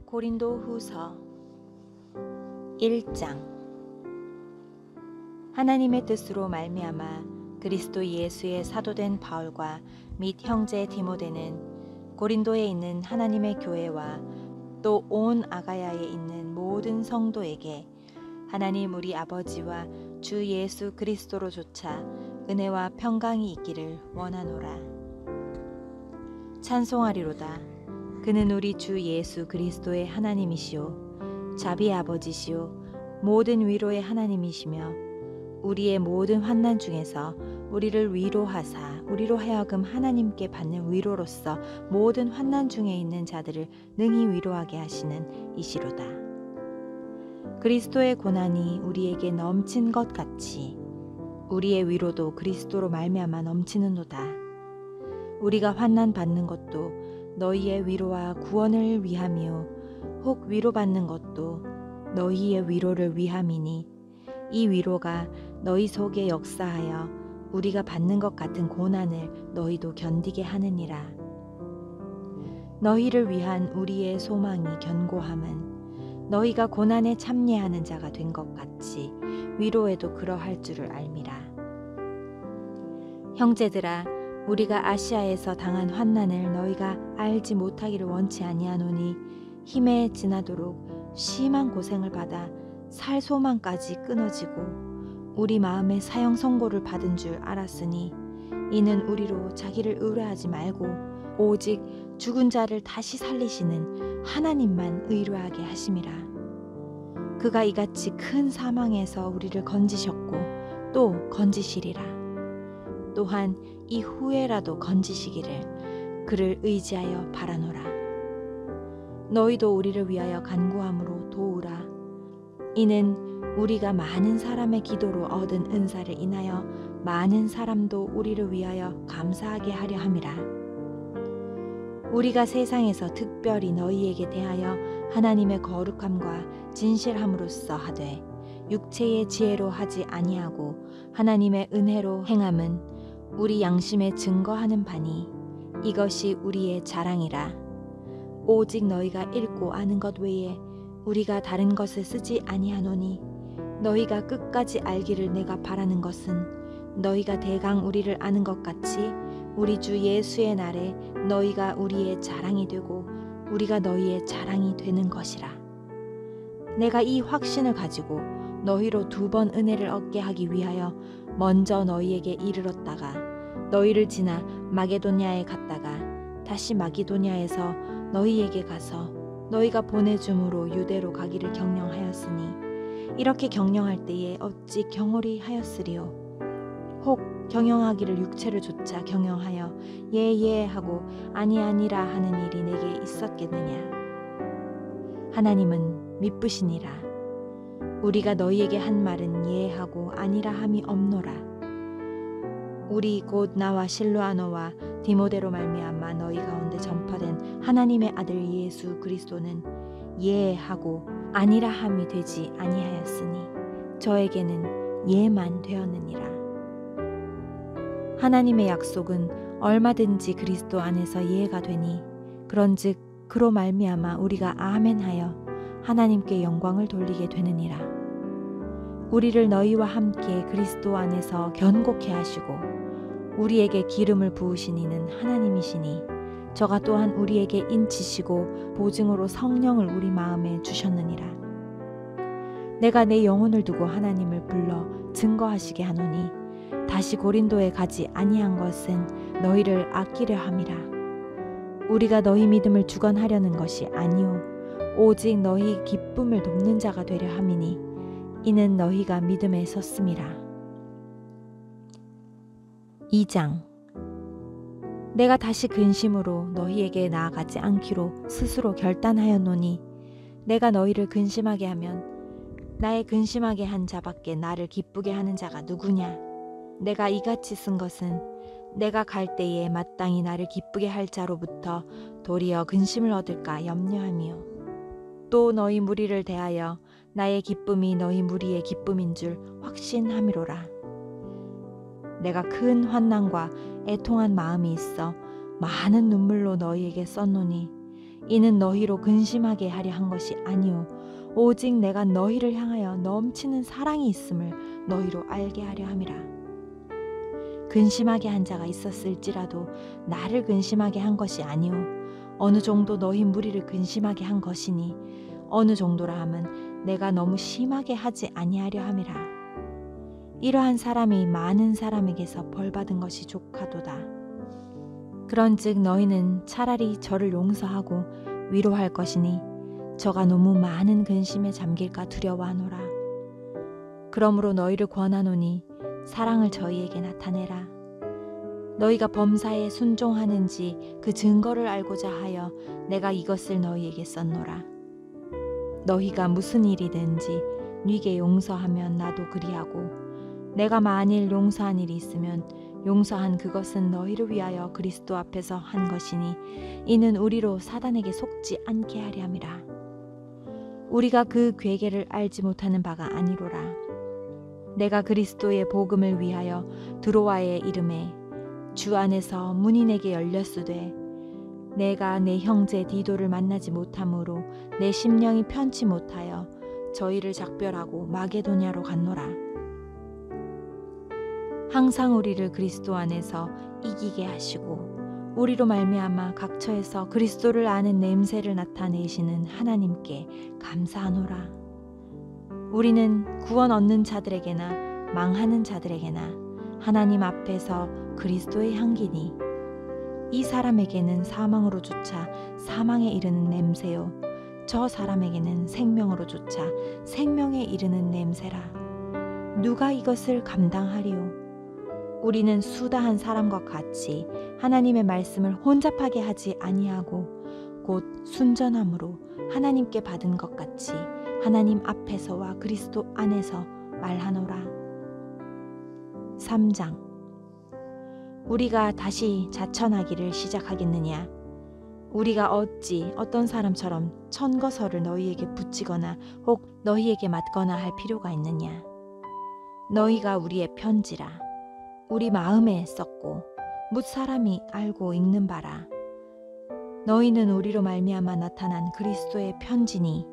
고린도후서 1장. 하나님의 뜻으로 말미암아 그리스도 예수의 사도된 바울과 및 형제 디모데는 고린도에 있는 하나님의 교회와 또 온 아가야에 있는 모든 성도에게 하나님 우리 아버지와 주 예수 그리스도로조차 은혜와 평강이 있기를 원하노라. 찬송하리로다. 그는 우리 주 예수 그리스도의 하나님이시요 자비의 아버지시요 모든 위로의 하나님이시며 우리의 모든 환난 중에서 우리를 위로하사 우리로 하여금 하나님께 받는 위로로서 모든 환난 중에 있는 자들을 능히 위로하게 하시는 이시로다. 그리스도의 고난이 우리에게 넘친 것 같이 우리의 위로도 그리스도로 말미암아 넘치는도다. 우리가 환난 받는 것도 너희의 위로와 구원을 위함이요 혹 위로받는 것도 너희의 위로를 위함이니 이 위로가 너희 속에 역사하여 우리가 받는 것 같은 고난을 너희도 견디게 하느니라. 너희를 위한 우리의 소망이 견고함은 너희가 고난에 참여하는 자가 된 것 같이 위로에도 그러할 줄을 알미라. 형제들아, 우리가 아시아에서 당한 환난을 너희가 알지 못하기를 원치 아니하노니 힘에 지나도록 심한 고생을 받아 살 소망까지 끊어지고 우리 마음에 사형 선고를 받은 줄 알았으니 이는 우리로 자기를 의뢰하지 말고 오직 죽은 자를 다시 살리시는 하나님만 의뢰하게 하심이라. 그가 이같이 큰 사망에서 우리를 건지셨고 또 건지시리라. 또한 이후에라도 건지시기를 그를 의지하여 바라노라. 너희도 우리를 위하여 간구함으로 도우라. 이는 우리가 많은 사람의 기도로 얻은 은사를 인하여 많은 사람도 우리를 위하여 감사하게 하려 함이라. 우리가 세상에서 특별히 너희에게 대하여 하나님의 거룩함과 진실함으로써 하되 육체의 지혜로 하지 아니하고 하나님의 은혜로 행함은 우리 양심에 증거하는 바니 이것이 우리의 자랑이라. 오직 너희가 읽고 아는 것 외에 우리가 다른 것을 쓰지 아니하노니 너희가 끝까지 알기를 내가 바라는 것은 너희가 대강 우리를 아는 것 같이 우리 주 예수의 날에 너희가 우리의 자랑이 되고 우리가 너희의 자랑이 되는 것이라. 내가 이 확신을 가지고 너희로 2번 은혜를 얻게 하기 위하여 먼저 너희에게 이르렀다가 너희를 지나 마게도냐에 갔다가 다시 마게도냐에서 너희에게 가서 너희가 보내줌으로 유대로 가기를 경영하였으니 이렇게 경영할 때에 어찌 경홀히 하였으리요. 혹 경영하기를 육체를 조차 경영하여 예예 하고 아니아니라 하는 일이 내게 있었겠느냐. 하나님은 미쁘시니라. 우리가 너희에게 한 말은 예하고 아니라 함이 없노라. 우리 곧 나와 실로아노와 디모데로 말미암아 너희 가운데 전파된 하나님의 아들 예수 그리스도는 예하고 아니라 함이 되지 아니하였으니 저에게는 예만 되었느니라. 하나님의 약속은 얼마든지 그리스도 안에서 예가 되니 그런즉 그로 말미암아 우리가 아멘하여 하나님께 영광을 돌리게 되느니라. 우리를 너희와 함께 그리스도 안에서 견고케 하시고 우리에게 기름을 부으신 이는 하나님이시니 저가 또한 우리에게 인치시고 보증으로 성령을 우리 마음에 주셨느니라. 내가 내 영혼을 두고 하나님을 불러 증거하시게 하노니 다시 고린도에 가지 아니한 것은 너희를 아끼려 함이라. 우리가 너희 믿음을 주관하려는 것이 아니오 오직 너희 기쁨을 돕는 자가 되려 함이니 이는 너희가 믿음에 섰음이라. 2장. 내가 다시 근심으로 너희에게 나아가지 않기로 스스로 결단하였노니 내가 너희를 근심하게 하면 나의 근심하게 한 자밖에 나를 기쁘게 하는 자가 누구냐. 내가 이같이 쓴 것은 내가 갈 때에 마땅히 나를 기쁘게 할 자로부터 도리어 근심을 얻을까 염려함이요. 또 너희 무리를 대하여 나의 기쁨이 너희 무리의 기쁨인 줄 확신함이로라. 내가 큰 환난과 애통한 마음이 있어 많은 눈물로 너희에게 썼노니 이는 너희로 근심하게 하려 한 것이 아니요 오직 내가 너희를 향하여 넘치는 사랑이 있음을 너희로 알게 하려 함이라. 근심하게 한 자가 있었을지라도 나를 근심하게 한 것이 아니요 어느 정도 너희 무리를 근심하게 한 것이니 어느 정도라 함은 내가 너무 심하게 하지 아니하려 함이라. 이러한 사람이 많은 사람에게서 벌받은 것이 족하도다. 그런즉 너희는 차라리 저를 용서하고 위로할 것이니 저가 너무 많은 근심에 잠길까 두려워하노라. 그러므로 너희를 권하노니 사랑을 저희에게 나타내라. 너희가 범사에 순종하는지 그 증거를 알고자 하여 내가 이것을 너희에게 썼노라. 너희가 무슨 일이든지 네게 용서하면 나도 그리하고 내가 만일 용서한 일이 있으면 용서한 그것은 너희를 위하여 그리스도 앞에서 한 것이니 이는 우리로 사단에게 속지 않게 하려 함이라. 우리가 그 괴계를 알지 못하는 바가 아니로라. 내가 그리스도의 복음을 위하여 드로아의 이름에 주 안에서 문이 내게 열렸으되 내가 내 형제 디도를 만나지 못함으로 내 심령이 편치 못하여 저희를 작별하고 마게도냐로 갔노라. 항상 우리를 그리스도 안에서 이기게 하시고 우리로 말미암아 각처에서 그리스도를 아는 냄새를 나타내시는 하나님께 감사하노라. 우리는 구원 얻는 자들에게나 망하는 자들에게나 하나님 앞에서 그리스도의 향기니 이 사람에게는 사망으로조차 사망에 이르는 냄새요 저 사람에게는 생명으로조차 생명에 이르는 냄새라. 누가 이것을 감당하리요? 우리는 수다한 사람과 같이 하나님의 말씀을 혼잡하게 하지 아니하고 곧 순전함으로 하나님께 받은 것 같이 하나님 앞에서와 그리스도 안에서 말하노라. 3장. 우리가 다시 자천하기를 시작하겠느냐? 우리가 어찌 어떤 사람처럼 천거설을 너희에게 붙이거나 혹 너희에게 맞거나 할 필요가 있느냐? 너희가 우리의 편지라. 우리 마음에 썼고 뭇 사람이 알고 읽는 바라. 너희는 우리로 말미암아 나타난 그리스도의 편지니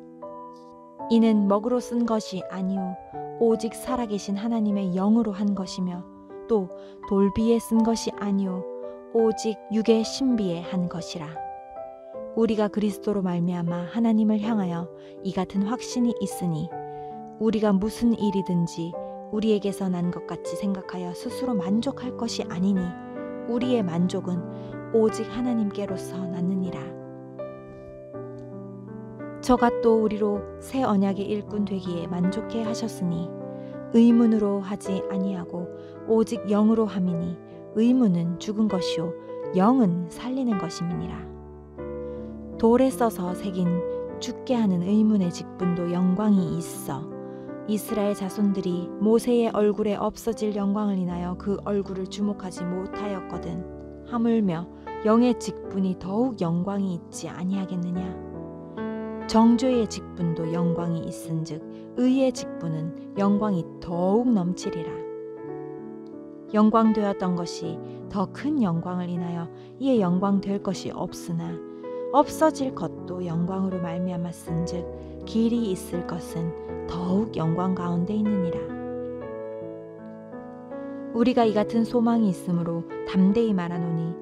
이는 먹으로 쓴 것이 아니오 오직 살아계신 하나님의 영으로 한 것이며 또 돌비에 쓴 것이 아니오 오직 육의 신비에 한 것이라. 우리가 그리스도로 말미암아 하나님을 향하여 이 같은 확신이 있으니 우리가 무슨 일이든지 우리에게서 난 것 같이 생각하여 스스로 만족할 것이 아니니 우리의 만족은 오직 하나님께로서 났느니라. 저가 또 우리로 새 언약의 일꾼 되기에 만족해 하셨으니 의문으로 하지 아니하고 오직 영으로 함이니 의문은 죽은 것이요 영은 살리는 것임이니라. 돌에 써서 새긴 죽게 하는 의문의 직분도 영광이 있어 이스라엘 자손들이 모세의 얼굴에 없어질 영광을 인하여 그 얼굴을 주목하지 못하였거든. 하물며 영의 직분이 더욱 영광이 있지 아니하겠느냐? 정죄의 직분도 영광이 있은즉 의의 직분은 영광이 더욱 넘치리라. 영광되었던 것이 더 큰 영광을 인하여 이에 영광될 것이 없으나 없어질 것도 영광으로 말미암았은즉 길이 있을 것은 더욱 영광 가운데 있느니라. 우리가 이 같은 소망이 있으므로 담대히 말하노니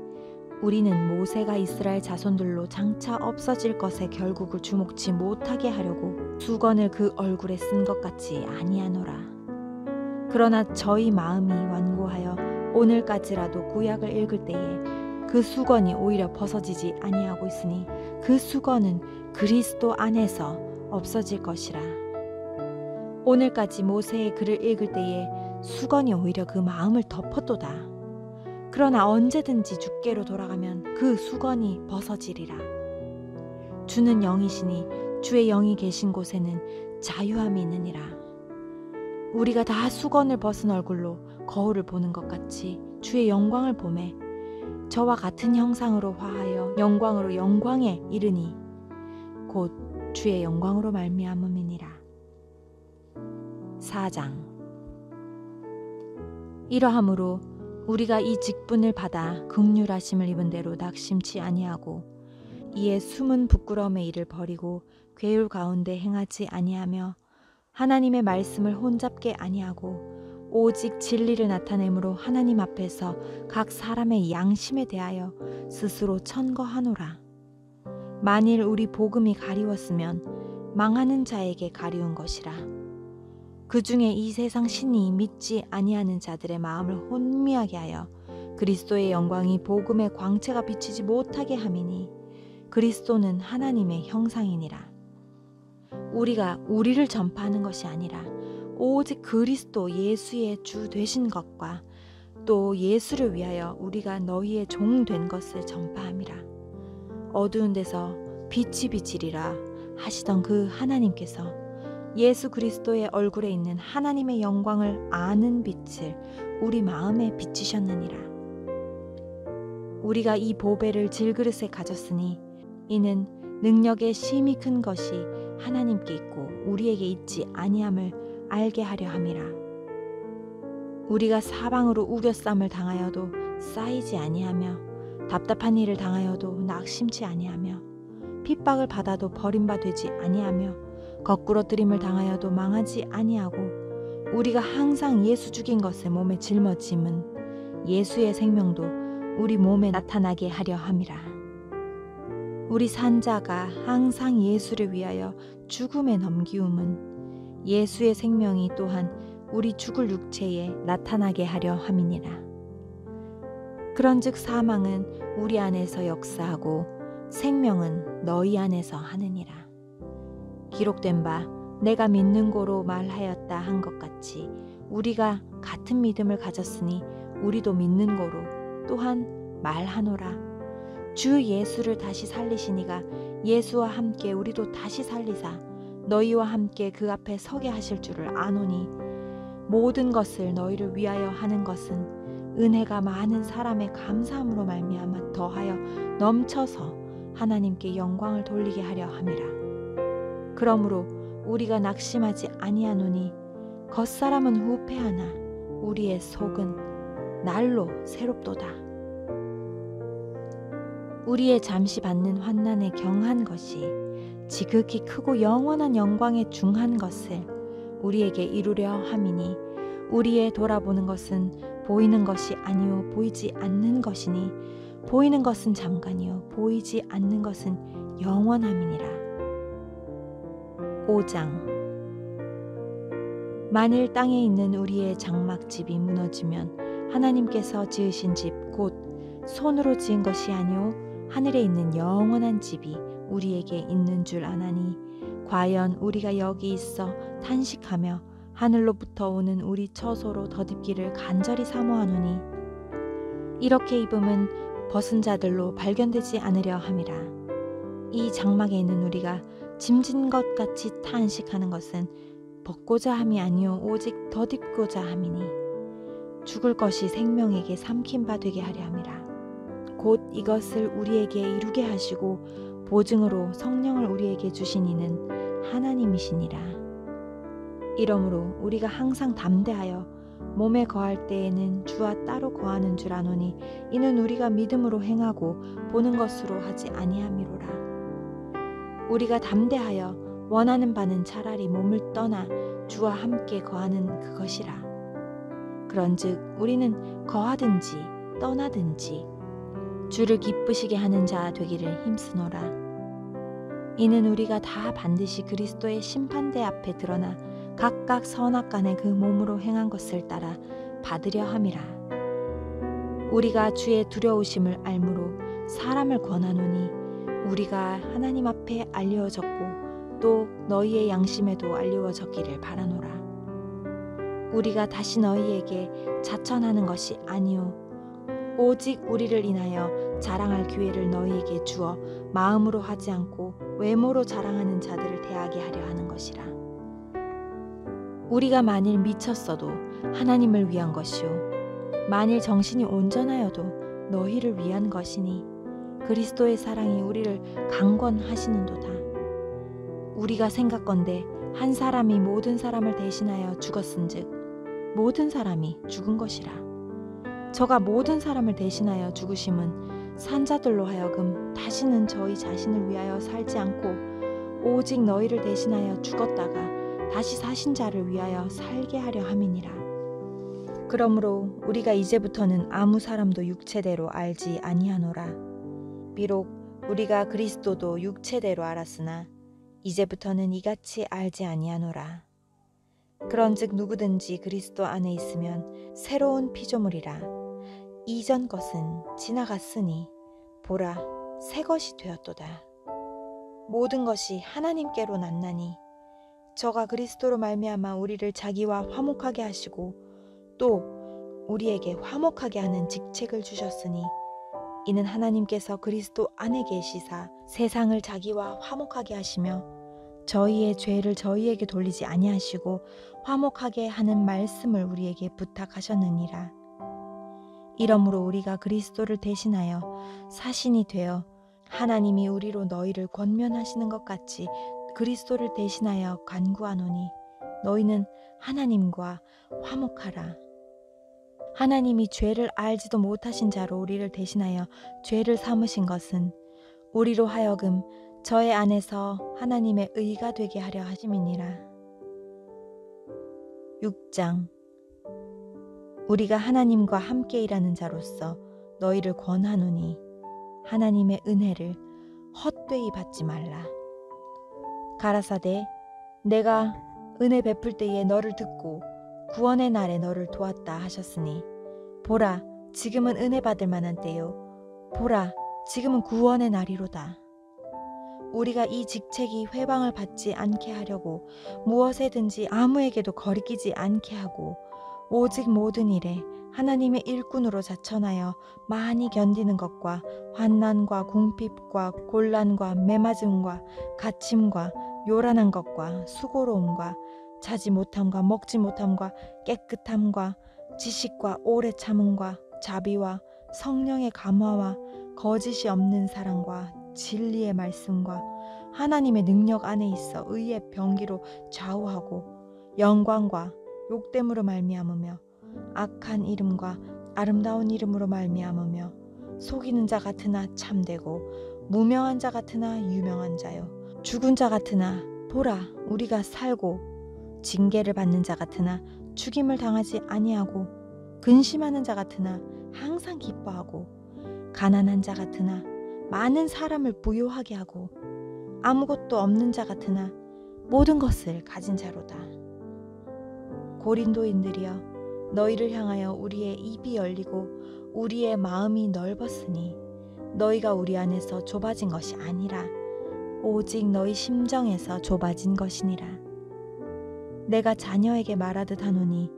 우리는 모세가 이스라엘 자손들로 장차 없어질 것에 결국을 주목치 못하게 하려고 수건을 그 얼굴에 쓴 것 같이 아니하노라. 그러나 저희 마음이 완고하여 오늘까지라도 구약을 읽을 때에 그 수건이 오히려 벗어지지 아니하고 있으니 그 수건은 그리스도 안에서 없어질 것이라. 오늘까지 모세의 글을 읽을 때에 수건이 오히려 그 마음을 덮었도다. 그러나 언제든지 주께로 돌아가면 그 수건이 벗어지리라. 주는 영이시니 주의 영이 계신 곳에는 자유함이 있느니라. 우리가 다 수건을 벗은 얼굴로 거울을 보는 것 같이 주의 영광을 보매 저와 같은 형상으로 화하여 영광으로 영광에 이르니 곧 주의 영광으로 말미암음이니라. 4장. 이러함으로 우리가 이 직분을 받아 긍휼하심을 입은 대로 낙심치 아니하고 이에 숨은 부끄러움의 일을 버리고 괴율 가운데 행하지 아니하며 하나님의 말씀을 혼잡게 아니하고 오직 진리를 나타내므로 하나님 앞에서 각 사람의 양심에 대하여 스스로 천거하노라. 만일 우리 복음이 가리웠으면 망하는 자에게 가리운 것이라. 그 중에 이 세상 신이 믿지 아니하는 자들의 마음을 혼미하게 하여 그리스도의 영광이 복음의 광채가 비치지 못하게 함이니 그리스도는 하나님의 형상이니라. 우리가 우리를 전파하는 것이 아니라 오직 그리스도 예수의 주 되신 것과 또 예수를 위하여 우리가 너희의 종 된 것을 전파함이라. 어두운 데서 빛이 비치리라 하시던 그 하나님께서 예수 그리스도의 얼굴에 있는 하나님의 영광을 아는 빛을 우리 마음에 비치셨느니라. 우리가 이 보배를 질그릇에 가졌으니 이는 능력의 심히 큰 것이 하나님께 있고 우리에게 있지 아니함을 알게 하려 함이라. 우리가 사방으로 우겨쌈을 당하여도 쌓이지 아니하며 답답한 일을 당하여도 낙심치 아니하며 핍박을 받아도 버림바 되지 아니하며 거꾸로 들임을 당하여도 망하지 아니하고 우리가 항상 예수 죽인 것을 몸에 짊어짐은 예수의 생명도 우리 몸에 나타나게 하려 함이라. 우리 산자가 항상 예수를 위하여 죽음에 넘기움은 예수의 생명이 또한 우리 죽을 육체에 나타나게 하려 함이니라. 그런즉 사망은 우리 안에서 역사하고 생명은 너희 안에서 하느니라. 기록된 바 내가 믿는 고로 말하였다 한 것 같이 우리가 같은 믿음을 가졌으니 우리도 믿는 고로 또한 말하노라. 주 예수를 다시 살리시니가 예수와 함께 우리도 다시 살리사 너희와 함께 그 앞에 서게 하실 줄을 아노니 모든 것을 너희를 위하여 하는 것은 은혜가 많은 사람의 감사함으로 말미암아 더하여 넘쳐서 하나님께 영광을 돌리게 하려 함이라. 그러므로 우리가 낙심하지 아니하노니 겉사람은 후패하나 우리의 속은 날로 새롭도다. 우리의 잠시 받는 환난에 경한 것이 지극히 크고 영원한 영광에 중한 것을 우리에게 이루려 함이니 우리의 돌아보는 것은 보이는 것이 아니요 보이지 않는 것이니 보이는 것은 잠깐이요 보이지 않는 것은 영원함이니라. 5장. 만일 땅에 있는 우리의 장막집이 무너지면 하나님께서 지으신 집 곧 손으로 지은 것이 아니요 하늘에 있는 영원한 집이 우리에게 있는 줄 아나니 과연 우리가 여기 있어 탄식하며 하늘로부터 오는 우리 처소로 덧입기를 간절히 사모하노니 이렇게 입음은 벗은 자들로 발견되지 않으려 함이라. 이 장막에 있는 우리가 짐진 것 같이 탄식하는 것은 벗고자 함이 아니요 오직 덧입고자 함이니 죽을 것이 생명에게 삼킨 바 되게 하려 함이라. 곧 이것을 우리에게 이루게 하시고 보증으로 성령을 우리에게 주신 이는 하나님이시니라. 이러므로 우리가 항상 담대하여 몸에 거할 때에는 주와 따로 거하는 줄 아노니 이는 우리가 믿음으로 행하고 보는 것으로 하지 아니함이로라. 우리가 담대하여 원하는 바는 차라리 몸을 떠나 주와 함께 거하는 그것이라. 그런즉 우리는 거하든지 떠나든지 주를 기쁘시게 하는 자 되기를 힘쓰노라. 이는 우리가 다 반드시 그리스도의 심판대 앞에 드러나 각각 선악간에 그 몸으로 행한 것을 따라 받으려 함이라. 우리가 주의 두려우심을 알므로 사람을 권하노니 우리가 하나님 앞에 알려졌고 또 너희의 양심에도 알려졌기를 바라노라. 우리가 다시 너희에게 자천하는 것이 아니요 오직 우리를 인하여 자랑할 기회를 너희에게 주어 마음으로 하지 않고 외모로 자랑하는 자들을 대하게 하려 하는 것이라. 우리가 만일 미쳤어도 하나님을 위한 것이요 만일 정신이 온전하여도 너희를 위한 것이니 그리스도의 사랑이 우리를 강권하시는도다. 우리가 생각건대 한 사람이 모든 사람을 대신하여 죽었은즉 모든 사람이 죽은 것이라. 저가 모든 사람을 대신하여 죽으심은 산자들로 하여금 다시는 저희 자신을 위하여 살지 않고 오직 너희를 대신하여 죽었다가 다시 사신 자를 위하여 살게 하려 함이니라. 그러므로 우리가 이제부터는 아무 사람도 육체대로 알지 아니하노라. 비록 우리가 그리스도도 육체대로 알았으나 이제부터는 이같이 알지 아니하노라. 그런즉 누구든지 그리스도 안에 있으면 새로운 피조물이라. 이전 것은 지나갔으니 보라, 새 것이 되었도다. 모든 것이 하나님께로 났나니 저가 그리스도로 말미암아 우리를 자기와 화목하게 하시고 또 우리에게 화목하게 하는 직책을 주셨으니 이는 하나님께서 그리스도 안에 계시사 세상을 자기와 화목하게 하시며 저희의 죄를 저희에게 돌리지 아니하시고 화목하게 하는 말씀을 우리에게 부탁하셨느니라. 이러므로 우리가 그리스도를 대신하여 사신이 되어 하나님이 우리로 너희를 권면하시는 것 같이 그리스도를 대신하여 간구하노니 너희는 하나님과 화목하라. 하나님이 죄를 알지도 못하신 자로 우리를 대신하여 죄를 삼으신 것은 우리로 하여금 저의 안에서 하나님의 의가 되게 하려 하심이니라. 6장. 우리가 하나님과 함께 일하는 자로서 너희를 권하노니 하나님의 은혜를 헛되이 받지 말라. 가라사대 내가 은혜 베풀 때에 너를 듣고 구원의 날에 너를 도왔다 하셨으니 보라, 지금은 은혜 받을 만한 때요 보라, 지금은 구원의 날이로다. 우리가 이 직책이 회방을 받지 않게 하려고 무엇에든지 아무에게도 거리끼지 않게 하고 오직 모든 일에 하나님의 일꾼으로 자천하여 많이 견디는 것과 환난과 궁핍과 곤란과 매맞음과 갇힘과 요란한 것과 수고로움과 자지 못함과 먹지 못함과 깨끗함과 지식과 오래 참음과 자비와 성령의 감화와 거짓이 없는 사랑과 진리의 말씀과 하나님의 능력 안에 있어 의의 병기로 좌우하고 영광과 욕됨으로 말미암으며 악한 이름과 아름다운 이름으로 말미암으며 속이는 자 같으나 참되고 무명한 자 같으나 유명한 자요 죽은 자 같으나 보라 우리가 살고 징계를 받는 자 같으나 죽임을 당하지 아니하고 근심하는 자 같으나 항상 기뻐하고 가난한 자 같으나 많은 사람을 부요하게 하고 아무것도 없는 자 같으나 모든 것을 가진 자로다. 고린도인들이여 너희를 향하여 우리의 입이 열리고 우리의 마음이 넓었으니 너희가 우리 안에서 좁아진 것이 아니라 오직 너희 심정에서 좁아진 것이니라. 내가 자녀에게 말하듯 하노니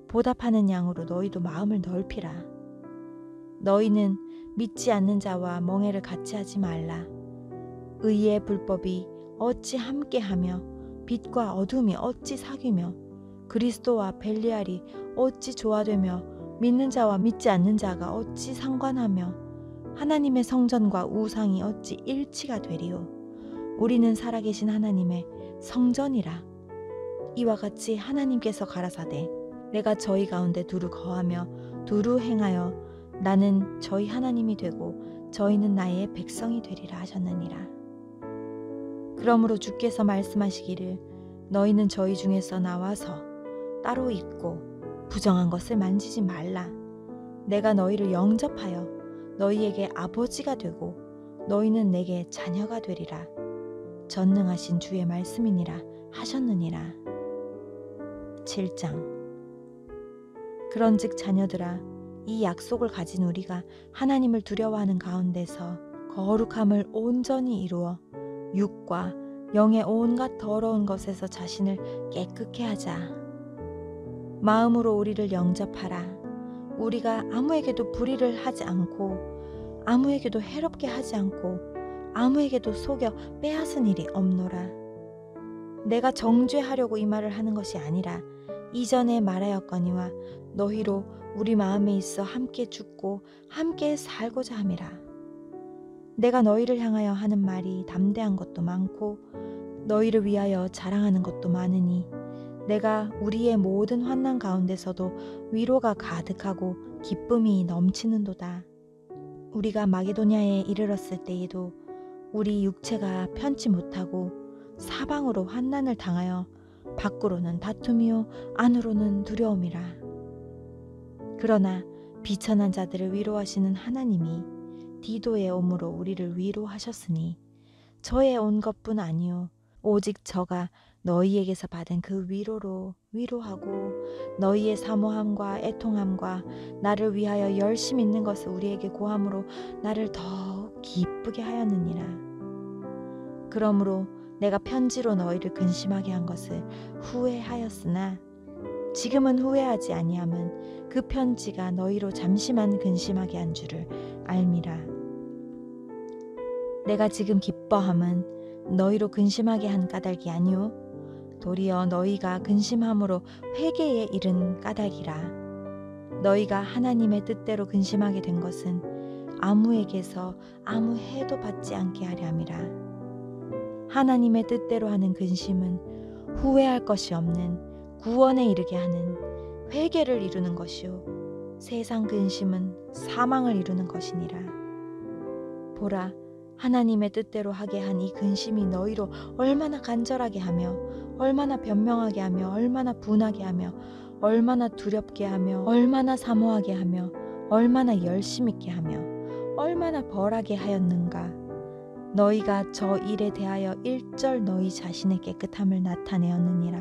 보답하는 양으로 너희도 마음을 넓히라. 너희는 믿지 않는 자와 멍에를 같이 하지 말라. 의의 불법이 어찌 함께하며 빛과 어둠이 어찌 사귀며 그리스도와 벨리알이 어찌 조화되며 믿는 자와 믿지 않는 자가 어찌 상관하며 하나님의 성전과 우상이 어찌 일치가 되리요. 우리는 살아계신 하나님의 성전이라. 이와 같이 하나님께서 가라사대 내가 저희 가운데 두루 거하며 두루 행하여 나는 저희 하나님이 되고 저희는 나의 백성이 되리라 하셨느니라. 그러므로 주께서 말씀하시기를 너희는 저희 중에서 나와서 따로 있고 부정한 것을 만지지 말라. 내가 너희를 영접하여 너희에게 아버지가 되고 너희는 내게 자녀가 되리라. 전능하신 주의 말씀이니라 하셨느니라. 7장. 그런즉 자녀들아 이 약속을 가진 우리가 하나님을 두려워하는 가운데서 거룩함을 온전히 이루어 육과 영의 온갖 더러운 것에서 자신을 깨끗게 하자. 마음으로 우리를 영접하라. 우리가 아무에게도 불의를 하지 않고 아무에게도 해롭게 하지 않고 아무에게도 속여 빼앗은 일이 없노라. 내가 정죄하려고 이 말을 하는 것이 아니라 이전에 말하였거니와 너희로 우리 마음에 있어 함께 죽고 함께 살고자 함이라. 내가 너희를 향하여 하는 말이 담대한 것도 많고 너희를 위하여 자랑하는 것도 많으니 내가 우리의 모든 환난 가운데서도 위로가 가득하고 기쁨이 넘치는도다. 우리가 마게도냐에 이르렀을 때에도 우리 육체가 편치 못하고 사방으로 환난을 당하여 밖으로는 다툼이요 안으로는 두려움이라. 그러나 비천한 자들을 위로하시는 하나님이 디도의 오므로 우리를 위로하셨으니 저의 온 것뿐 아니요 오직 저가 너희에게서 받은 그 위로로 위로하고 너희의 사모함과 애통함과 나를 위하여 열심 있는 것을 우리에게 고함으로 나를 더욱 기쁘게 하였느니라. 그러므로 내가 편지로 너희를 근심하게 한 것을 후회하였으나 지금은 후회하지 아니함은 그 편지가 너희로 잠시만 근심하게 한 줄을 알미라. 내가 지금 기뻐함은 너희로 근심하게 한 까닭이 아니오 도리어 너희가 근심함으로 회개에 이른 까닭이라. 너희가 하나님의 뜻대로 근심하게 된 것은 아무에게서 아무 해도 받지 않게 하려 함이라. 하나님의 뜻대로 하는 근심은 후회할 것이 없는 구원에 이르게 하는 회개를 이루는 것이요 세상 근심은 사망을 이루는 것이니라. 보라, 하나님의 뜻대로 하게 한 이 근심이 너희로 얼마나 간절하게 하며 얼마나 변명하게 하며 얼마나 분하게 하며 얼마나 두렵게 하며 얼마나 사모하게 하며 얼마나 열심 있게 하며 얼마나 벌하게 하였는가. 너희가 저 일에 대하여 일절 너희 자신의 깨끗함을 나타내었느니라.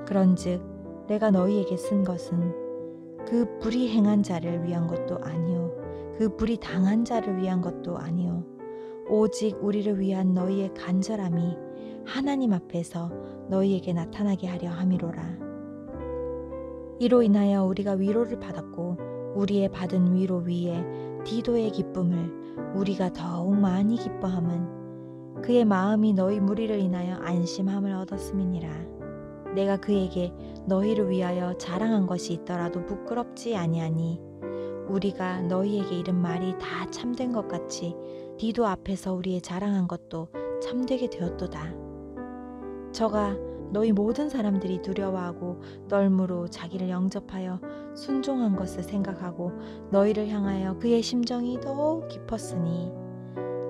그런즉 내가 너희에게 쓴 것은 그 불의 행한 자를 위한 것도 아니요 그 불의 당한 자를 위한 것도 아니요 오직 우리를 위한 너희의 간절함이 하나님 앞에서 너희에게 나타나게 하려 함이로라. 이로 인하여 우리가 위로를 받았고 우리의 받은 위로 위에 디도의 기쁨을 우리가 더욱 많이 기뻐함은 그의 마음이 너희 무리를 인하여 안심함을 얻었음이니라. 내가 그에게 너희를 위하여 자랑한 것이 있더라도 부끄럽지 아니하니 우리가 너희에게 이른 말이 다 참된 것 같이 디도 앞에서 우리의 자랑한 것도 참되게 되었도다. 저가 너희 모든 사람들이 두려워하고 떨므로 자기를 영접하여 순종한 것을 생각하고 너희를 향하여 그의 심정이 더욱 깊었으니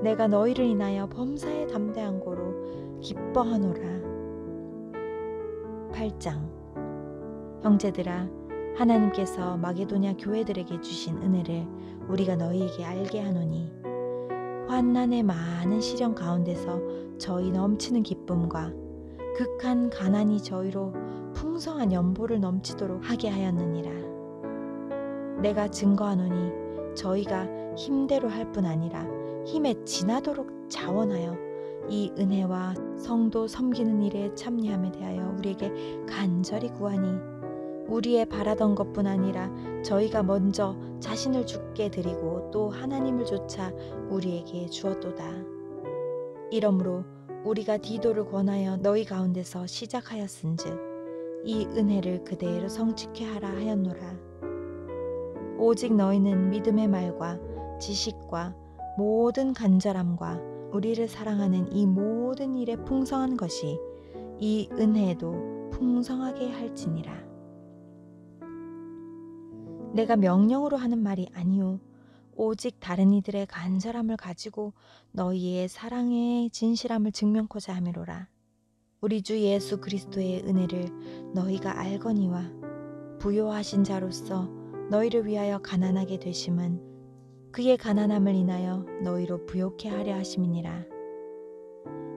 내가 너희를 인하여 범사에 담대한 고로 기뻐하노라. 8장. 형제들아, 하나님께서 마게도냐 교회들에게 주신 은혜를 우리가 너희에게 알게 하노니 환난의 많은 시련 가운데서 저희 넘치는 기쁨과 극한 가난이 저희로 풍성한 연보를 넘치도록 하게 하였느니라. 내가 증거하노니 저희가 힘대로 할 뿐 아니라 힘에 지나도록 자원하여 이 은혜와 성도 섬기는 일에 참여함에 대하여 우리에게 간절히 구하니 우리의 바라던 것뿐 아니라 저희가 먼저 자신을 주께 드리고 또 하나님을 조차 우리에게 주었도다. 이러므로 우리가 디도를 권하여 너희 가운데서 시작하였은즉 이 은혜를 그대로 성취케 하라 하였노라. 오직 너희는 믿음의 말과 지식과 모든 간절함과 우리를 사랑하는 이 모든 일에 풍성한 것이 이 은혜도 풍성하게 할지니라. 내가 명령으로 하는 말이 아니오 오직 다른 이들의 간절함을 가지고 너희의 사랑의 진실함을 증명코자 함이로라. 우리 주 예수 그리스도의 은혜를 너희가 알거니와 부요하신 자로서 너희를 위하여 가난하게 되심은 그의 가난함을 인하여 너희로 부요케 하려 하심이니라.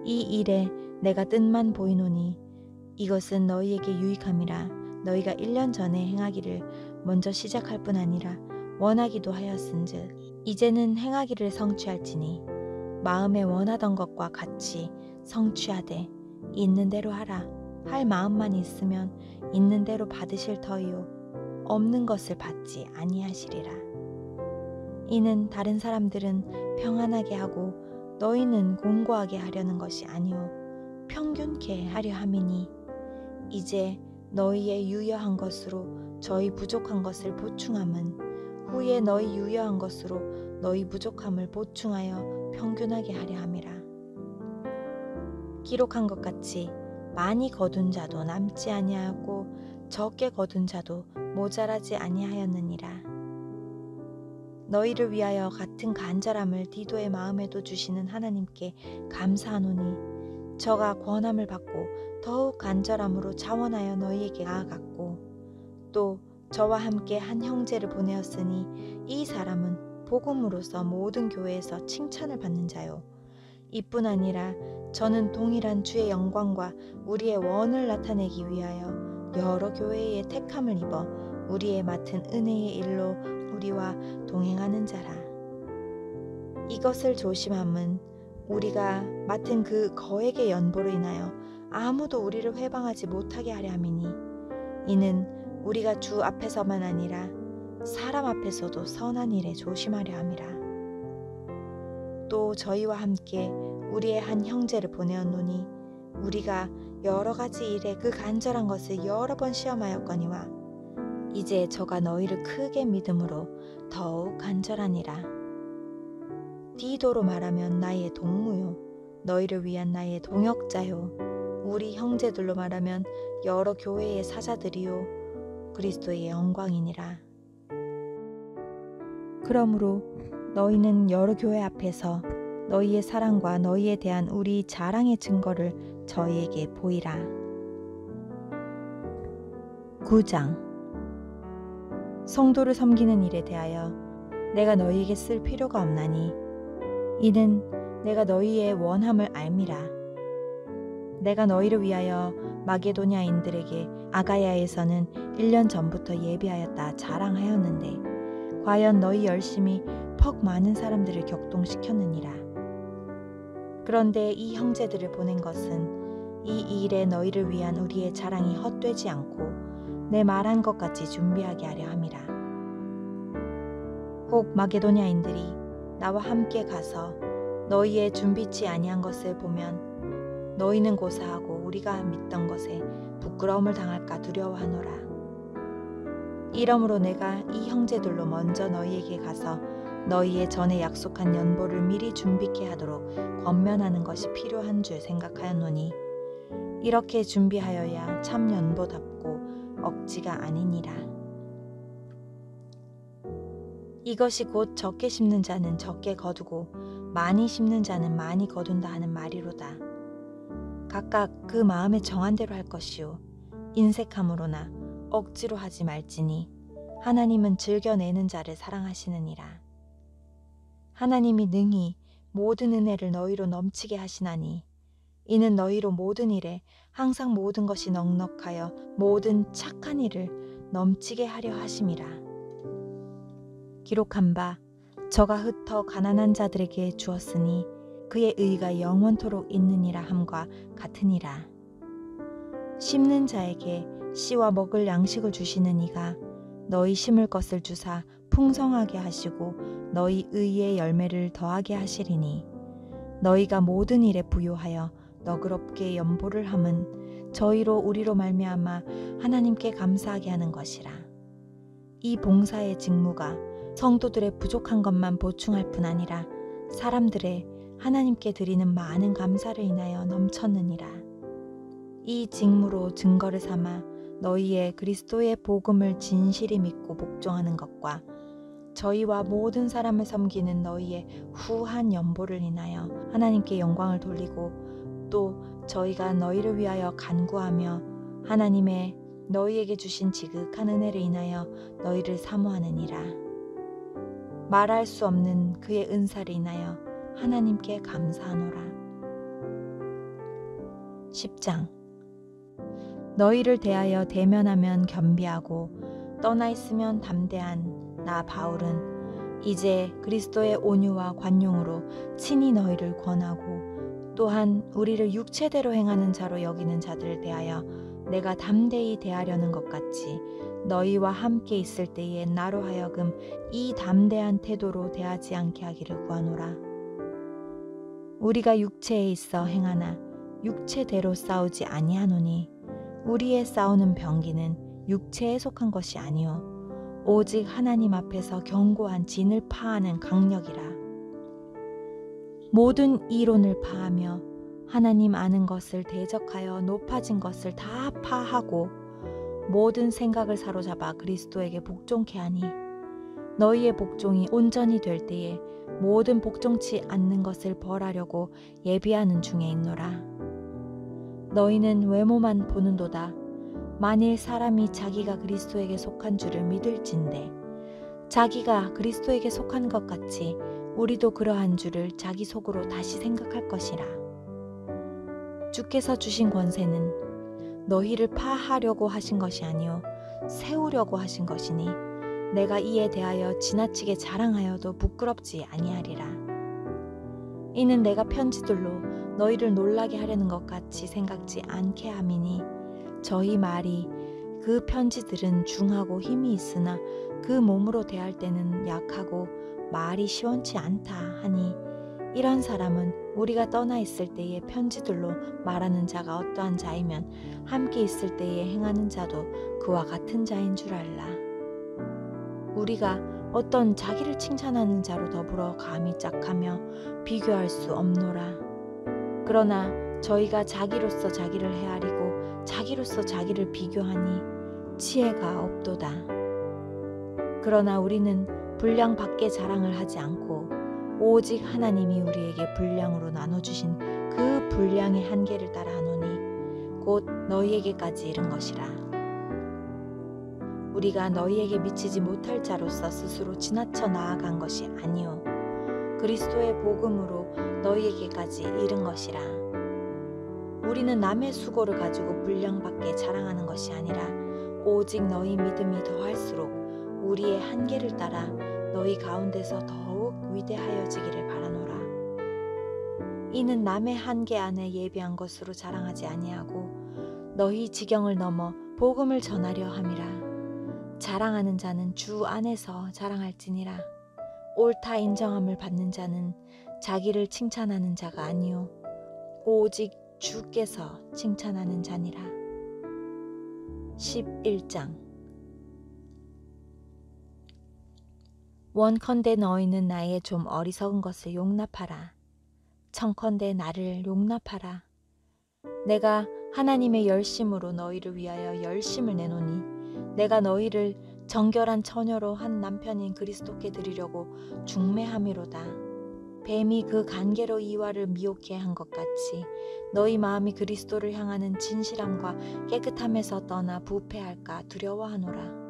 이 일에 내가 뜻만 보이노니 이것은 너희에게 유익함이라. 너희가 1년 전에 행하기를 먼저 시작할 뿐 아니라 원하기도 하였은즉 이제는 행하기를 성취할지니 마음에 원하던 것과 같이 성취하되 있는 대로 하라. 할 마음만 있으면 있는 대로 받으실 터이요 없는 것을 받지 아니하시리라. 이는 다른 사람들은 평안하게 하고 너희는 공고하게 하려는 것이 아니요 평균케 하려 함이니 이제 너희의 유여한 것으로 저희 부족한 것을 보충함은 후에 너희 유여한 것으로 너희 부족함을 보충하여 평균하게 하려 함이라. 기록한 것 같이 많이 거둔 자도 남지 아니하고 적게 거둔 자도 모자라지 아니하였느니라. 너희를 위하여 같은 간절함을 디도의 마음에도 주시는 하나님께 감사하노니 저가 권함을 받고 더욱 간절함으로 자원하여 너희에게 나아갔고 또 저와 함께 한 형제를 보내었으니 이 사람은 복음으로서 모든 교회에서 칭찬을 받는 자요 이뿐 아니라 저는 동일한 주의 영광과 우리의 원을 나타내기 위하여 여러 교회의 택함을 입어 우리의 맡은 은혜의 일로 우리와 동행하는 자라. 이것을 조심함은 우리가 맡은 그 거액의 연보로 인하여 아무도 우리를 회방하지 못하게 하려 함이니 이는 우리가 주 앞에서만 아니라 사람 앞에서도 선한 일에 조심하려 함이라. 또 저희와 함께 우리의 한 형제를 보내었노니 우리가 여러 가지 일에 그 간절한 것을 여러 번 시험하였거니와 이제 저가 너희를 크게 믿음으로 더욱 간절하니라. 디도로 말하면 나의 동무요 너희를 위한 나의 동역자요 우리 형제들로 말하면 여러 교회의 사자들이요 그리스도의 영광이니라. 그러므로 너희는 여러 교회 앞에서 너희의 사랑과 너희에 대한 우리 자랑의 증거를 저희에게 보이라. 9장 성도를 섬기는 일에 대하여 내가 너희에게 쓸 필요가 없나니 이는 내가 너희의 원함을 알미라. 내가 너희를 위하여 마게도냐인들에게 아가야에서는 1년 전부터 예비하였다 자랑하였는데 과연 너희 열심히 퍽 많은 사람들을 격동시켰느니라. 그런데 이 형제들을 보낸 것은 이 일에 너희를 위한 우리의 자랑이 헛되지 않고 내 말한 것 같이 준비하게 하려 함이라. 혹 마게도냐인들이 나와 함께 가서 너희의 준비치 아니한 것을 보면 너희는 고사하고 우리가 믿던 것에 부끄러움을 당할까 두려워하노라. 이러므로 내가 이 형제들로 먼저 너희에게 가서 너희의 전에 약속한 연보를 미리 준비케 하도록 권면하는 것이 필요한 줄 생각하였노니 이렇게 준비하여야 참 연보답고 억지가 아니니라. 이것이 곧 적게 심는 자는 적게 거두고 많이 심는 자는 많이 거둔다 하는 말이로다. 각각 그 마음에 정한 대로 할 것이요 인색함으로나 억지로 하지 말지니 하나님은 즐겨내는 자를 사랑하시느니라. 하나님이 능히 모든 은혜를 너희로 넘치게 하시나니 이는 너희로 모든 일에 항상 모든 것이 넉넉하여 모든 착한 일을 넘치게 하려 하심이라. 기록한 바 저가 흩어 가난한 자들에게 주었으니 그의 의가 영원토록 있느니라 함과 같으니라. 심는 자에게 씨와 먹을 양식을 주시는 이가 너희 심을 것을 주사 풍성하게 하시고 너희 의의 열매를 더하게 하시리니 너희가 모든 일에 부요하여 너그럽게 연보를 함은 저희로 우리로 말미암아 하나님께 감사하게 하는 것이라. 이 봉사의 직무가 성도들의 부족한 것만 보충할 뿐 아니라 사람들의 하나님께 드리는 많은 감사를 인하여 넘쳤느니라. 이 직무로 증거를 삼아 너희의 그리스도의 복음을 진실히 믿고 복종하는 것과 저희와 모든 사람을 섬기는 너희의 후한 연보를 인하여 하나님께 영광을 돌리고 또 저희가 너희를 위하여 간구하며 하나님의 너희에게 주신 지극한 은혜를 인하여 너희를 사모하느니라. 말할 수 없는 그의 은사를 인하여 하나님께 감사하노라. 10장 너희를 대하여 대면하면 겸비하고 떠나 있으면 담대한 나 바울은 이제 그리스도의 온유와 관용으로 친히 너희를 권하고 또한 우리를 육체대로 행하는 자로 여기는 자들을 대하여 내가 담대히 대하려는 것 같이 너희와 함께 있을 때에 나로 하여금 이 담대한 태도로 대하지 않게 하기를 구하노라. 우리가 육체에 있어 행하나 육체대로 싸우지 아니하노니 우리의 싸우는 병기는 육체에 속한 것이 아니요 오직 하나님 앞에서 견고한 진을 파하는 강력이라. 모든 이론을 파하며 하나님 아는 것을 대적하여 높아진 것을 다 파하고 모든 생각을 사로잡아 그리스도에게 복종케 하니 너희의 복종이 온전히 될 때에 모든 복종치 않는 것을 벌하려고 예비하는 중에 있노라. 너희는 외모만 보는도다. 만일 사람이 자기가 그리스도에게 속한 줄을 믿을진대 자기가 그리스도에게 속한 것 같이 우리도 그러한 줄을 자기 속으로 다시 생각할 것이라. 주께서 주신 권세는 너희를 파하려고 하신 것이 아니요 세우려고 하신 것이니 내가 이에 대하여 지나치게 자랑하여도 부끄럽지 아니하리라. 이는 내가 편지들로 너희를 놀라게 하려는 것 같이 생각지 않게 함이니 저희 말이 그 편지들은 중하고 힘이 있으나 그 몸으로 대할 때는 약하고 말이 시원치 않다 하니 이런 사람은 우리가 떠나 있을 때에 편지들로 말하는 자가 어떠한 자이면 함께 있을 때에 행하는 자도 그와 같은 자인 줄 알라. 우리가 어떤 자기를 칭찬하는 자로 더불어 감히 짝하며 비교할 수 없노라. 그러나 저희가 자기로서 자기를 헤아리고 자기로서 자기를 비교하니 지혜가 없도다. 그러나 우리는 분량 밖에 자랑을 하지 않고 오직 하나님이 우리에게 분량으로 나눠주신 그 분량의 한계를 따라 하노니 곧 너희에게까지 이른 것이라. 우리가 너희에게 미치지 못할 자로서 스스로 지나쳐 나아간 것이 아니요 그리스도의 복음으로 너희에게까지 이른 것이라. 우리는 남의 수고를 가지고 분량 밖에 자랑하는 것이 아니라 오직 너희 믿음이 더할수록 우리의 한계를 따라 너희 가운데서 더욱 위대하여지기를 바라노라. 이는 남의 한계 안에 예비한 것으로 자랑하지 아니하고 너희 지경을 넘어 복음을 전하려 함이라. 자랑하는 자는 주 안에서 자랑할지니라. 옳다 인정함을 받는 자는 자기를 칭찬하는 자가 아니요 오직 주께서 칭찬하는 자니라. 11장 원컨대 너희는 나의 좀 어리석은 것을 용납하라. 청컨대 나를 용납하라. 내가 하나님의 열심으로 너희를 위하여 열심을 내노니 내가 너희를 정결한 처녀로 한 남편인 그리스도께 드리려고 중매함이로다. 뱀이 그 간계로 이와를 미혹해 한 것 같이 너희 마음이 그리스도를 향하는 진실함과 깨끗함에서 떠나 부패할까 두려워하노라.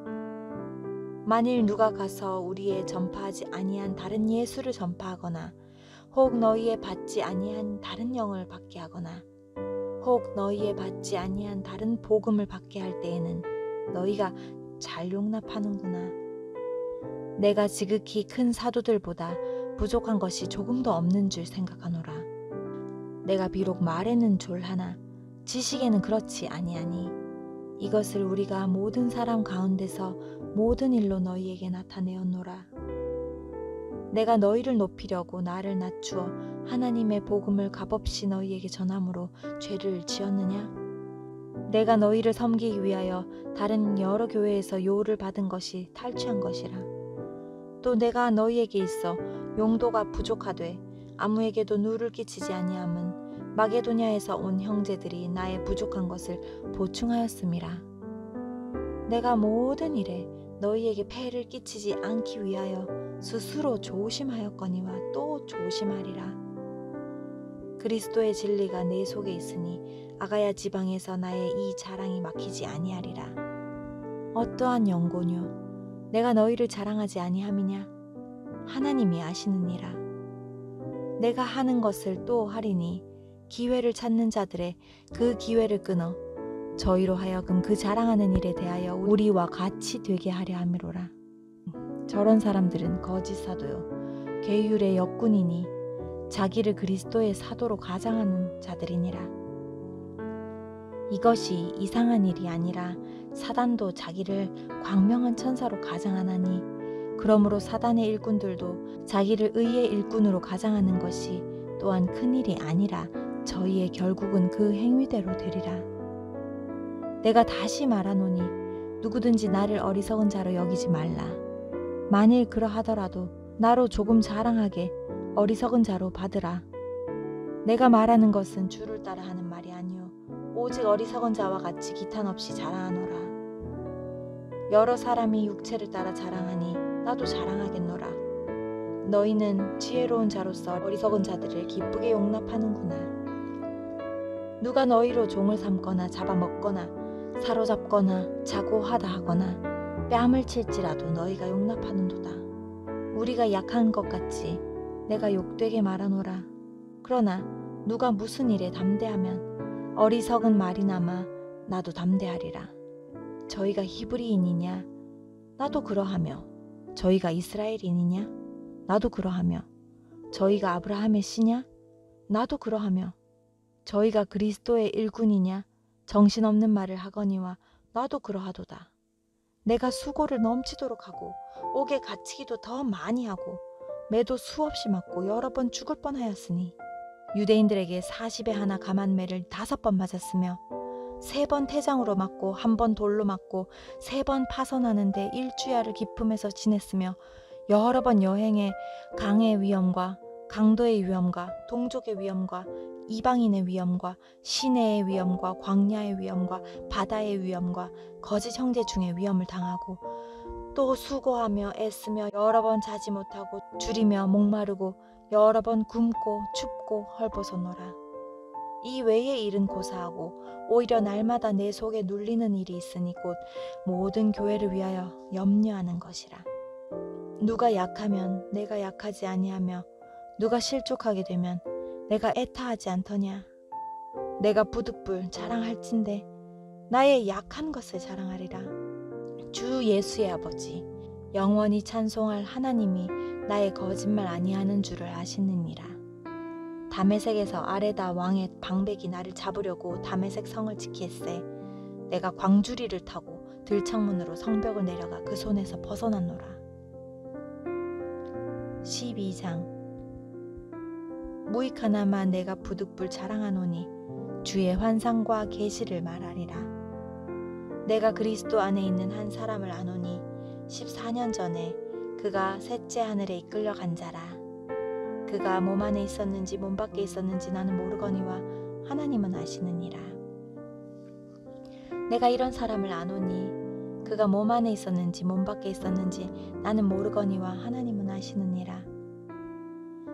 만일 누가 가서 우리의 전파하지 아니한 다른 예수를 전파하거나 혹 너희의 받지 아니한 다른 영을 받게 하거나 혹 너희의 받지 아니한 다른 복음을 받게 할 때에는 너희가 잘 용납하는구나. 내가 지극히 큰 사도들보다 부족한 것이 조금도 없는 줄 생각하노라. 내가 비록 말에는 졸하나 지식에는 그렇지 아니하니 이것을 우리가 모든 사람 가운데서 모든 일로 너희에게 나타내었노라. 내가 너희를 높이려고 나를 낮추어 하나님의 복음을 값없이 너희에게 전함으로 죄를 지었느냐? 내가 너희를 섬기기 위하여 다른 여러 교회에서 요를 받은 것이 탈취한 것이라. 또 내가 너희에게 있어 용도가 부족하되 아무에게도 누를 끼치지 아니함은 마게도냐에서 온 형제들이 나의 부족한 것을 보충하였음이라. 내가 모든 일에 너희에게 폐를 끼치지 않기 위하여 스스로 조심하였거니와 또 조심하리라. 그리스도의 진리가 내 속에 있으니 아가야 지방에서 나의 이 자랑이 막히지 아니하리라. 어떠한 연고뇨? 내가 너희를 자랑하지 아니함이냐? 하나님이 아시느니라. 내가 하는 것을 또 하리니 기회를 찾는 자들의 그 기회를 끊어 저희로 하여금 그 자랑하는 일에 대하여 우리와 같이 되게 하려 함이로라. 저런 사람들은 거짓 사도요 계율의 역군이니 자기를 그리스도의 사도로 가장하는 자들이니라. 이것이 이상한 일이 아니라 사단도 자기를 광명한 천사로 가장하나니 그러므로 사단의 일꾼들도 자기를 의의 일꾼으로 가장하는 것이 또한 큰일이 아니라 저희의 결국은 그 행위대로 되리라. 내가 다시 말하노니 누구든지 나를 어리석은 자로 여기지 말라. 만일 그러하더라도 나로 조금 자랑하게 어리석은 자로 받으라. 내가 말하는 것은 주를 따라 하는 말이 아니요 오직 어리석은 자와 같이 기탄 없이 자랑하노라. 여러 사람이 육체를 따라 자랑하니 나도 자랑하겠노라. 너희는 지혜로운 자로서 어리석은 자들을 기쁘게 용납하는구나. 누가 너희로 종을 삼거나 잡아먹거나 사로잡거나 자고하다 하거나 뺨을 칠지라도 너희가 용납하는도다. 우리가 약한 것 같이 내가 욕되게 말하노라. 그러나 누가 무슨 일에 담대하면 어리석은 말이나마 나도 담대하리라. 저희가 히브리인이냐? 나도 그러하며. 저희가 이스라엘인이냐? 나도 그러하며. 저희가 아브라함의 씨냐? 나도 그러하며. 저희가 그리스도의 일꾼이냐? 정신없는 말을 하거니와 나도 그러하도다. 내가 수고를 넘치도록 하고 옥에 갇히기도 더 많이 하고 매도 수없이 맞고 여러 번 죽을 뻔하였으니 유대인들에게 40에 하나 감한매를 5번 맞았으며 3번 태장으로 맞고 1번 돌로 맞고 3번 파선하는데 1주야를 기품에서 지냈으며 여러 번 여행해 강의 위험과 강도의 위험과 동족의 위험과 이방인의 위험과 시내의 위험과 광야의 위험과 바다의 위험과 거짓 형제 중의 위험을 당하고 또 수고하며 애쓰며 여러 번 자지 못하고 줄이며 목마르고 여러 번 굶고 춥고 헐벗었노라. 이 외의 일은 고사하고 오히려 날마다 내 속에 눌리는 일이 있으니 곧 모든 교회를 위하여 염려하는 것이라. 누가 약하면 내가 약하지 아니하며 누가 실족하게 되면 내가 애타하지 않더냐. 내가 부득불 자랑할진대 나의 약한 것을 자랑하리라. 주 예수의 아버지 영원히 찬송할 하나님이 나의 거짓말 아니하는 줄을 아시느니라. 다메섹에서 아레다 왕의 방백이 나를 잡으려고 다메섹 성을 지키세. 내가 광주리를 타고 들창문으로 성벽을 내려가 그 손에서 벗어났노라. 12장. 무익하나마 내가 부득불 자랑하노니 주의 환상과 계시를 말하리라. 내가 그리스도 안에 있는 한 사람을 아노니 14년 전에 그가 셋째 하늘에 이끌려 간 자라. 그가 몸 안에 있었는지 몸 밖에 있었는지 나는 모르거니와 하나님은 아시느니라. 내가 이런 사람을 아노니 그가 몸 안에 있었는지 몸 밖에 있었는지 나는 모르거니와 하나님은 아시느니라.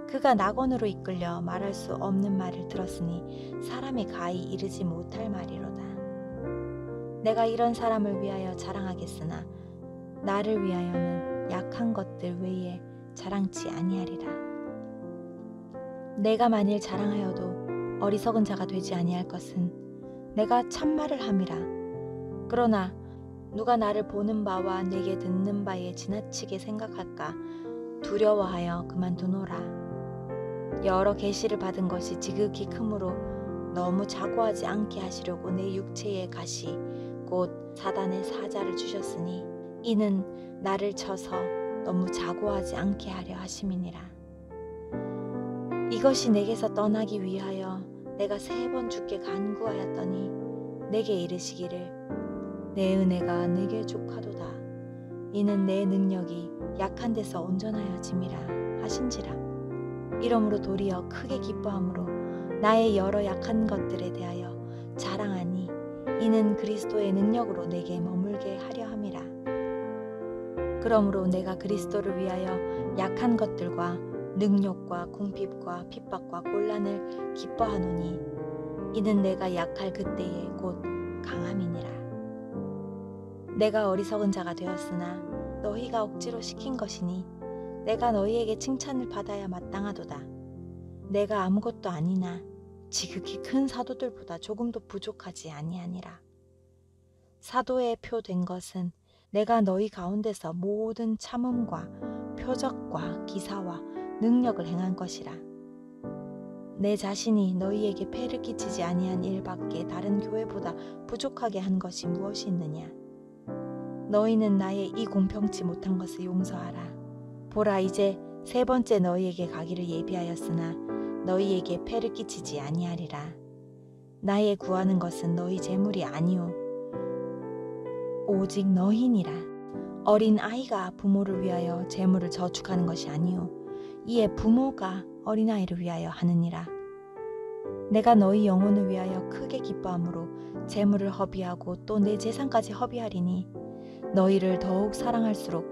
그가 낙원으로 이끌려 말할 수 없는 말을 들었으니 사람이 가히 이르지 못할 말이로다. 내가 이런 사람을 위하여 자랑하겠으나 나를 위하여는 약한 것들 외에 자랑치 아니하리라. 내가 만일 자랑하여도 어리석은 자가 되지 아니할 것은 내가 참말을 함이라. 그러나 누가 나를 보는 바와 내게 듣는 바에 지나치게 생각할까 두려워하여 그만두노라. 여러 계시를 받은 것이 지극히 크므로 너무 자고하지 않게 하시려고 내 육체의 가시 곧 사단의 사자를 주셨으니 이는 나를 쳐서 너무 자고하지 않게 하려 하심이니라. 이것이 내게서 떠나기 위하여 내가 3번 주께 간구하였더니 내게 이르시기를 내 은혜가 내게 족하도다. 이는 내 능력이 약한 데서 온전하여짐이라 하신지라. 이러므로 도리어 크게 기뻐함으로 나의 여러 약한 것들에 대하여 자랑하니 이는 그리스도의 능력으로 내게 머물게 하려 함이라. 그러므로 내가 그리스도를 위하여 약한 것들과 능욕과 궁핍과 핍박과 곤란을 기뻐하노니 이는 내가 약할 그때에 곧 강함이니라. 내가 어리석은 자가 되었으나 너희가 억지로 시킨 것이니 내가 너희에게 칭찬을 받아야 마땅하도다. 내가 아무것도 아니나 지극히 큰 사도들보다 조금도 부족하지 아니하니라. 사도의 표 된 것은 내가 너희 가운데서 모든 참음과 표적과 기사와 능력을 행한 것이라. 내 자신이 너희에게 폐를 끼치지 아니한 일밖에 다른 교회보다 부족하게 한 것이 무엇이 있느냐. 너희는 나의 이 공평치 못한 것을 용서하라. 보라, 이제 3번째 너희에게 가기를 예비하였으나 너희에게 폐를 끼치지 아니하리라. 나의 구하는 것은 너희 재물이 아니오 오직 너희니라. 어린 아이가 부모를 위하여 재물을 저축하는 것이 아니오 이에 부모가 어린아이를 위하여 하느니라. 내가 너희 영혼을 위하여 크게 기뻐함으로 재물을 허비하고 또 내 재산까지 허비하리니 너희를 더욱 사랑할수록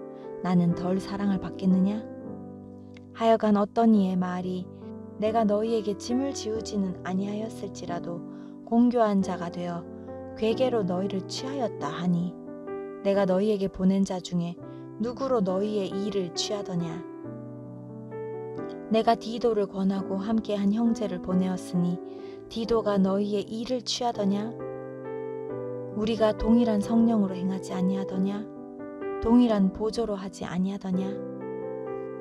나는 덜 사랑을 받겠느냐? 하여간 어떤 이의 말이 내가 너희에게 짐을 지우지는 아니하였을지라도 공교한 자가 되어 괴계로 너희를 취하였다 하니 내가 너희에게 보낸 자 중에 누구로 너희의 일을 취하더냐? 내가 디도를 권하고 함께한 형제를 보내었으니 디도가 너희의 일을 취하더냐? 우리가 동일한 성령으로 행하지 아니하더냐? 동일한 보조로 하지 아니하더냐?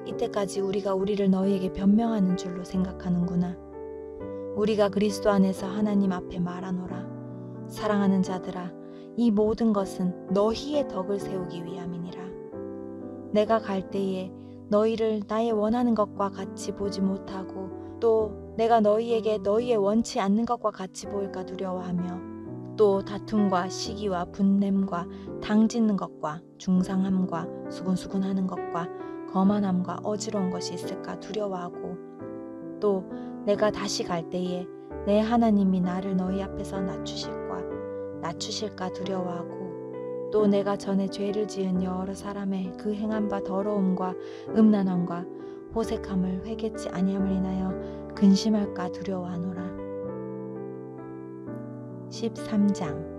이때까지 우리가 우리를 너희에게 변명하는 줄로 생각하는구나. 우리가 그리스도 안에서 하나님 앞에 말하노라. 사랑하는 자들아, 이 모든 것은 너희의 덕을 세우기 위함이니라. 내가 갈 때에 너희를 나의 원하는 것과 같이 보지 못하고 또 내가 너희에게 너희의 원치 않는 것과 같이 보일까 두려워하며 또 다툼과 시기와 분냄과 당짓는 것과 중상함과 수군수군하는 것과 거만함과 어지러운 것이 있을까 두려워하고 또 내가 다시 갈 때에 내 하나님이 나를 너희 앞에서 낮추실까 두려워하고 또 내가 전에 죄를 지은 여러 사람의 그 행한 바 더러움과 음란함과 호색함을 회개치 아니함을 인하여 근심할까 두려워하노라. 13장.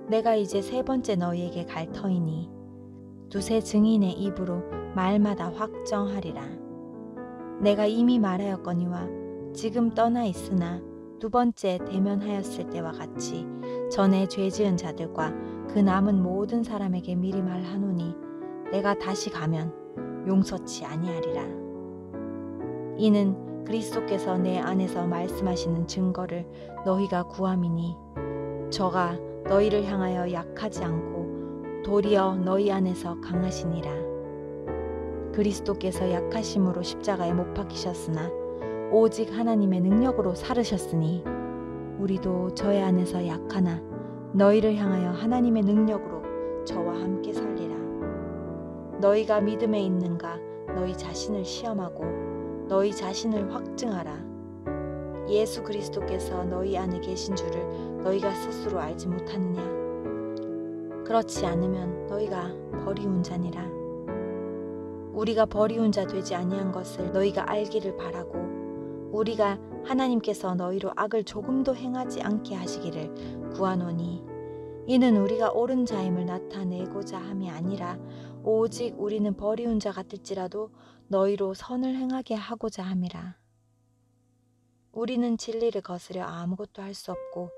내가 이제 세 번째 너희에게 갈 터이니 두세 증인의 입으로 말마다 확정하리라. 내가 이미 말하였거니와 지금 떠나 있으나 두 번째 대면하였을 때와 같이 전에 죄 지은 자들과 그 남은 모든 사람에게 미리 말하노니 내가 다시 가면 용서치 아니하리라. 이는 그리스도께서 내 안에서 말씀하시는 증거를 너희가 구함이니 저가 너희를 향하여 약하지 않고 도리어 너희 안에서 강하시니라. 그리스도께서 약하심으로 십자가에 못 박히셨으나 오직 하나님의 능력으로 살으셨으니 우리도 저의 안에서 약하나 너희를 향하여 하나님의 능력으로 저와 함께 살리라. 너희가 믿음에 있는가 너희 자신을 시험하고 너희 자신을 확증하라. 예수 그리스도께서 너희 안에 계신 줄을 너희가 스스로 알지 못하느냐? 그렇지 않으면 너희가 버리운 자니라. 우리가 버리운 자 되지 아니한 것을 너희가 알기를 바라고 우리가 하나님께서 너희로 악을 조금도 행하지 않게 하시기를 구하노니 이는 우리가 옳은 자임을 나타내고자 함이 아니라 오직 우리는 버리운 자 같을지라도 너희로 선을 행하게 하고자 함이라. 우리는 진리를 거스려 아무것도 할 수 없고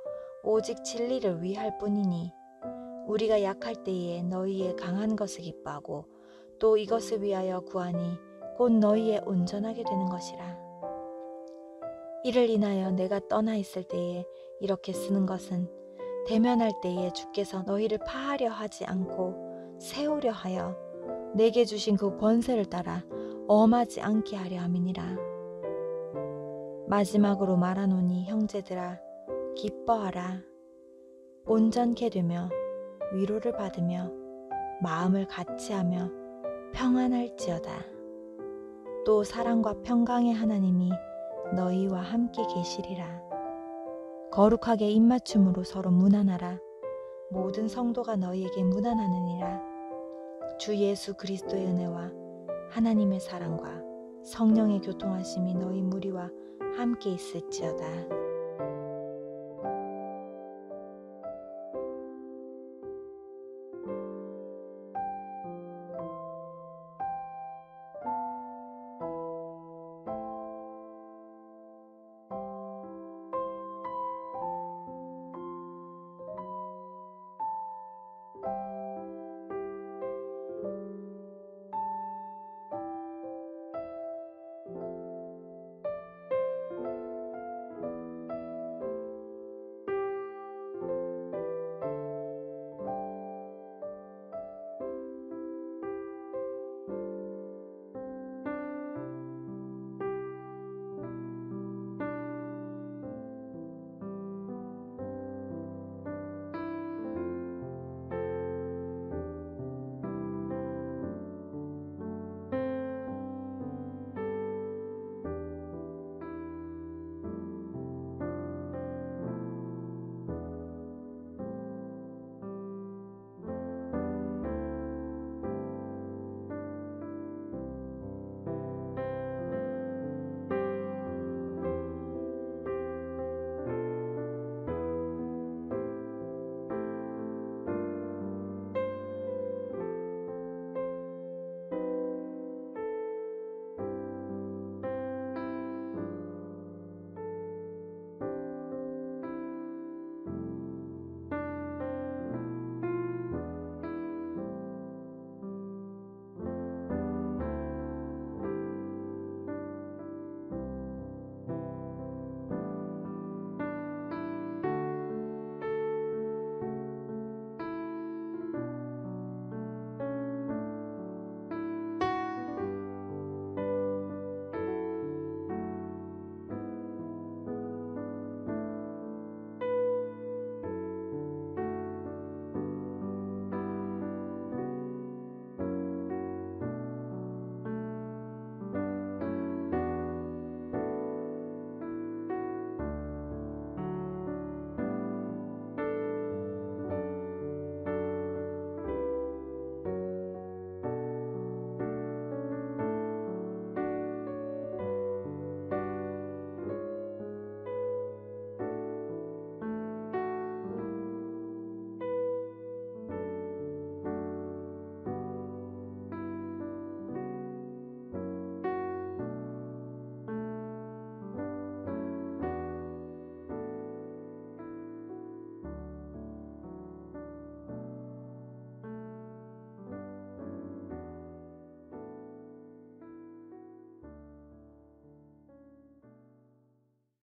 오직 진리를 위할 뿐이니 우리가 약할 때에 너희의 강한 것을 기뻐하고 또 이것을 위하여 구하니 곧 너희의 온전하게 되는 것이라. 이를 인하여 내가 떠나 있을 때에 이렇게 쓰는 것은 대면할 때에 주께서 너희를 파하려 하지 않고 세우려 하여 내게 주신 그 권세를 따라 엄하지 않게 하려 함이니라. 마지막으로 말하노니 형제들아 기뻐하라. 온전케 되며 위로를 받으며 마음을 같이하며 평안할지어다. 또 사랑과 평강의 하나님이 너희와 함께 계시리라. 거룩하게 입맞춤으로 서로 문안하라. 모든 성도가 너희에게 문안하느니라. 주 예수 그리스도의 은혜와 하나님의 사랑과 성령의 교통하심이 너희 무리와 함께 있을지어다.